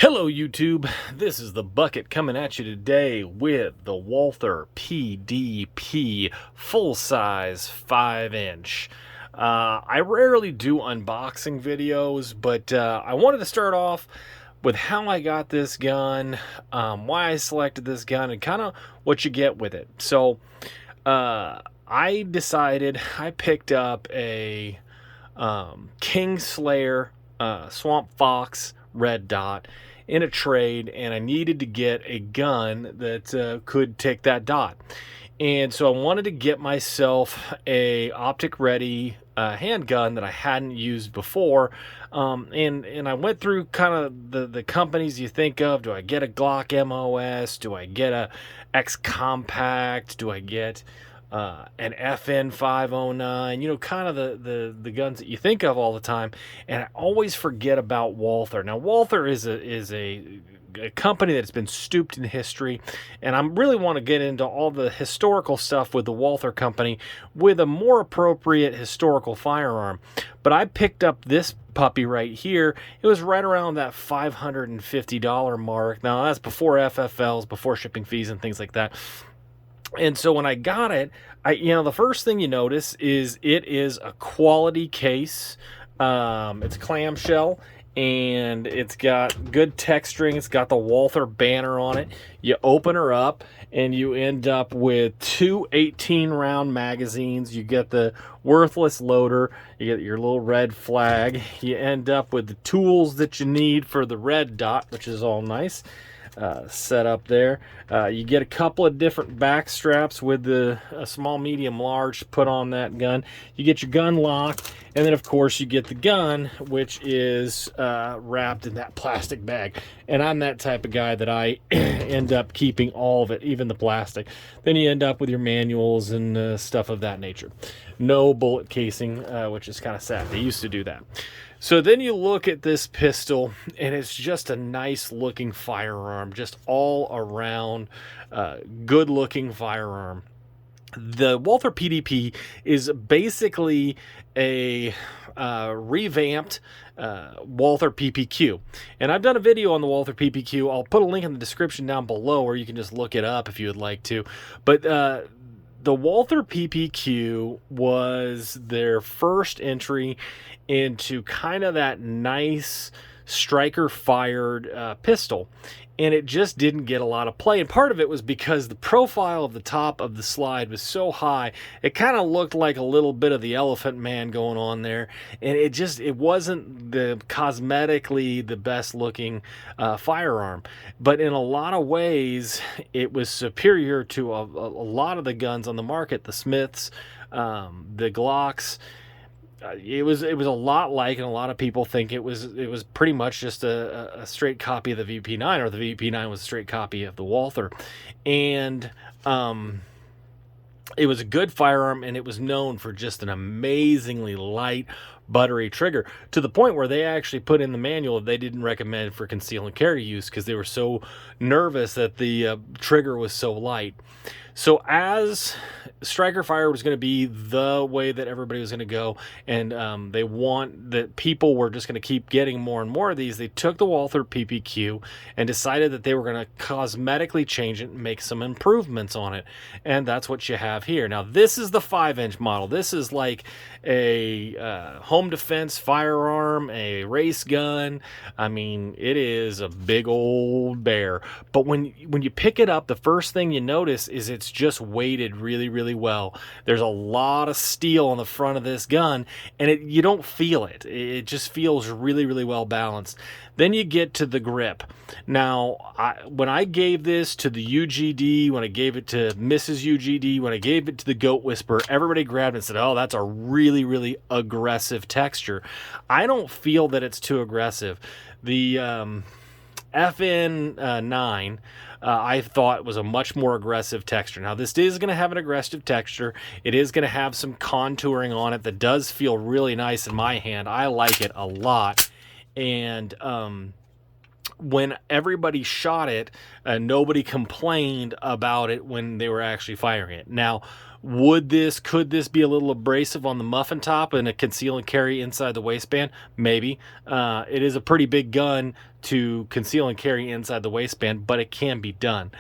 Hello YouTube, this is the Bucket coming at you today with the Walther PDP full-size 5-inch. I rarely do unboxing videos, but I wanted to start off with how I got this gun, why I selected this gun, and kind of what you get with it. So I picked up a Kingslayer Swamp Fox red dot in a trade, and I needed to get a gun that could take that dot. And so I wanted to get myself a optic ready handgun that I hadn't used before. And I went through kind of the companies you think of. Do I get a Glock MOS? Do I get a X Compact? Do I get an FN 509, kind of the guns that you think of all the time. And I always forget about Walther. Now, Walther is a company that's been stooped in history, and I really want to get into all the historical stuff with the Walther company with a more appropriate historical firearm. But I picked up this puppy right here. It was right around that $550 mark. Now, that's before FFLs, before shipping fees and things like that. And so when I got it, the first thing you notice is it is a quality case. It's clamshell, and it's got good texturing. It's got the Walther banner on it. You open her up, and you end up with two 18-round magazines. You get the worthless loader. You get your little red flag. You end up with the tools that you need for the red dot, which is all nice. Set up there. You get a couple of different back straps with the small, medium, large to put on that gun. You get your gun lock, and then of course you get the gun, which is wrapped in that plastic bag. And I'm that type of guy that I end up keeping all of it, even the plastic. Then you end up with your manuals and stuff of that nature. No bullet casing, which is kind of sad. They used to do that. So then you look at this pistol, and it's just a nice looking firearm, just all around good looking firearm. The Walther PDP is basically a revamped Walther PPQ. And I've done a video on the Walther PPQ. I'll put a link in the description down below, or you can just look it up if you would like to. But the Walther PPQ was their first entry into kind of that nice striker-fired pistol, and it just didn't get a lot of play. And part of it was because the profile of the top of the slide was so high, it kind of looked like a little bit of the Elephant Man going on there, and it wasn't the cosmetically the best looking firearm. But in a lot of ways, it was superior to a lot of the guns on the market, the Smiths, the Glocks. It was a lot like, and a lot of people think it was pretty much just a straight copy of the VP9, or the VP9 was a straight copy of the Walther. And it was a good firearm, and it was known for just an amazingly light, buttery trigger, to the point where they actually put in the manual they didn't recommend for conceal and carry use because they were so nervous that the trigger was so light. So as striker fire was going to be the way that everybody was going to go, and they want that people were just going to keep getting more and more of these, they took the Walther PPQ and decided that they were going to cosmetically change it and make some improvements on it. And that's what you have here. Now, this is the 5-inch model. This is like a home defense firearm, a race gun. I mean, it is a big old bear. But when you pick it up, the first thing you notice is it's just weighted really, really well. There's a lot of steel on the front of this gun, and you don't feel it. It just feels really, really well balanced. Then you get to the grip. Now, when I gave this to the UGD, when I gave it to Mrs. UGD, when I gave it to the Goat Whisperer, everybody grabbed it and said, oh, that's a really, really aggressive texture. I don't feel that it's too aggressive. The FN9, I thought was a much more aggressive texture. Now, this is going to have an aggressive texture. It is going to have some contouring on it that does feel really nice in my hand. I like it a lot. And when everybody shot it, nobody complained about it when they were actually firing it. Now, could this be a little abrasive on the muffin top and a conceal and carry inside the waistband? Maybe. It is a pretty big gun to conceal and carry inside the waistband, but it can be done.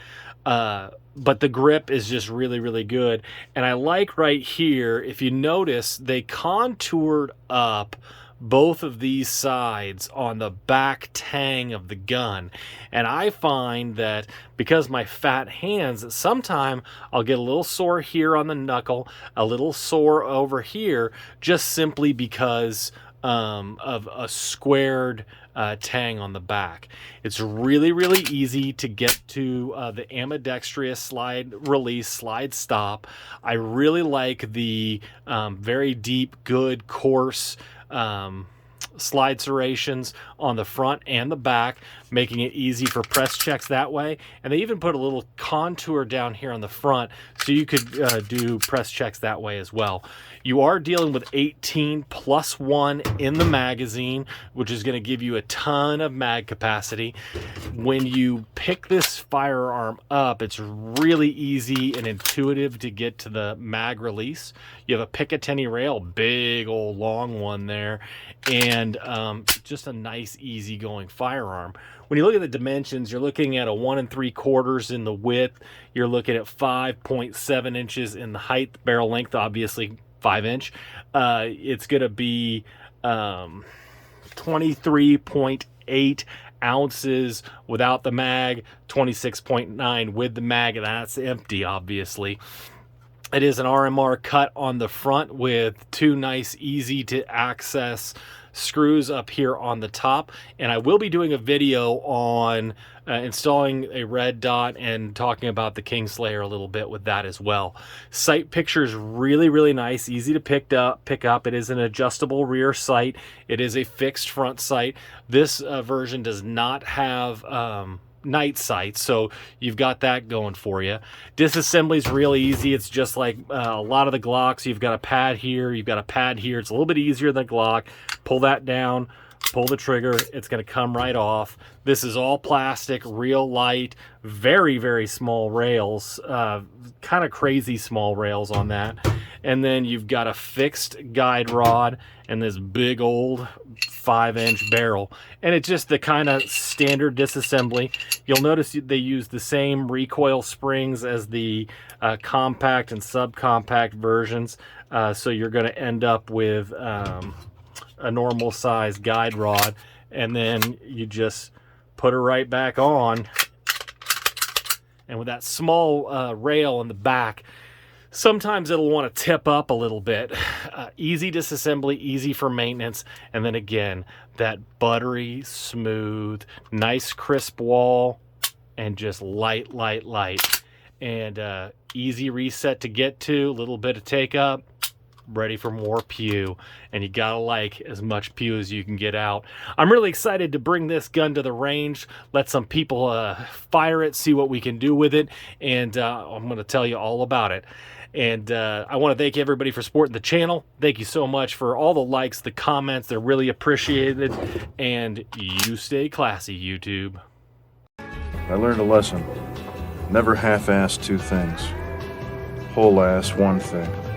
But the grip is just really, really good. And I like right here, if you notice, they contoured up both of these sides on the back tang of the gun. And I find that because my fat hands, that sometimes I'll get a little sore here on the knuckle, a little sore over here, just simply because of a squared tang on the back. It's really, really easy to get to the ambidextrous slide release, slide stop. I really like the very deep, good, coarse slide serrations on the front and the back, making it easy for press checks that way. And they even put a little contour down here on the front so you could do press checks that way as well. You are dealing with 18+1 in the magazine, which is going to give you a ton of mag capacity. When you pick this firearm up, it's really easy and intuitive to get to the mag release. You have a Picatinny rail, big old long one there, and just a nice, easy-going firearm. When you look at the dimensions, you're looking at a 1 3/4 in the width. You're looking at 5.7 inches in the height. Barrel length, obviously, 5-inch. It's going to be 23.8 ounces without the mag, 26.9 with the mag, and that's empty, obviously. It is an RMR cut on the front with 2 nice, easy to access screws up here on the top, and I will be doing a video on installing a red dot and talking about the Kingslayer a little bit with that as well. Sight picture is really, really nice, easy to pick up. It is an adjustable rear sight. It is a fixed front sight. This version does not have night sight, so you've got that going for you. Disassembly is real easy. It's just like a lot of the Glocks. You've got a pad here, you've got a pad here. It's a little bit easier than Glock. Pull that down, pull the trigger, it's going to come right off. This is all plastic, real light, very, very small rails, kind of crazy small rails on that. And then you've got a fixed guide rod and this big old 5-inch barrel. And it's just the kind of standard disassembly. You'll notice they use the same recoil springs as the compact and subcompact versions. So you're going to end up with a normal size guide rod, and then you just put her right back on. And with that small rail in the back, sometimes it'll want to tip up a little bit. Easy disassembly, easy for maintenance, and then again, that buttery, smooth, nice crisp wall, and just light, light, light. And easy reset to get to, a little bit of take up, ready for more pew. And you gotta like as much pew as you can get out. I'm really excited to bring this gun to the range, let some people fire it, see what we can do with it, and I'm gonna tell you all about it. And I want to thank everybody for supporting the channel. Thank you so much for all the likes, the comments. They're really appreciated. And you stay classy, YouTube. I learned a lesson. Never half-ass 2 things. Whole-ass 1 thing.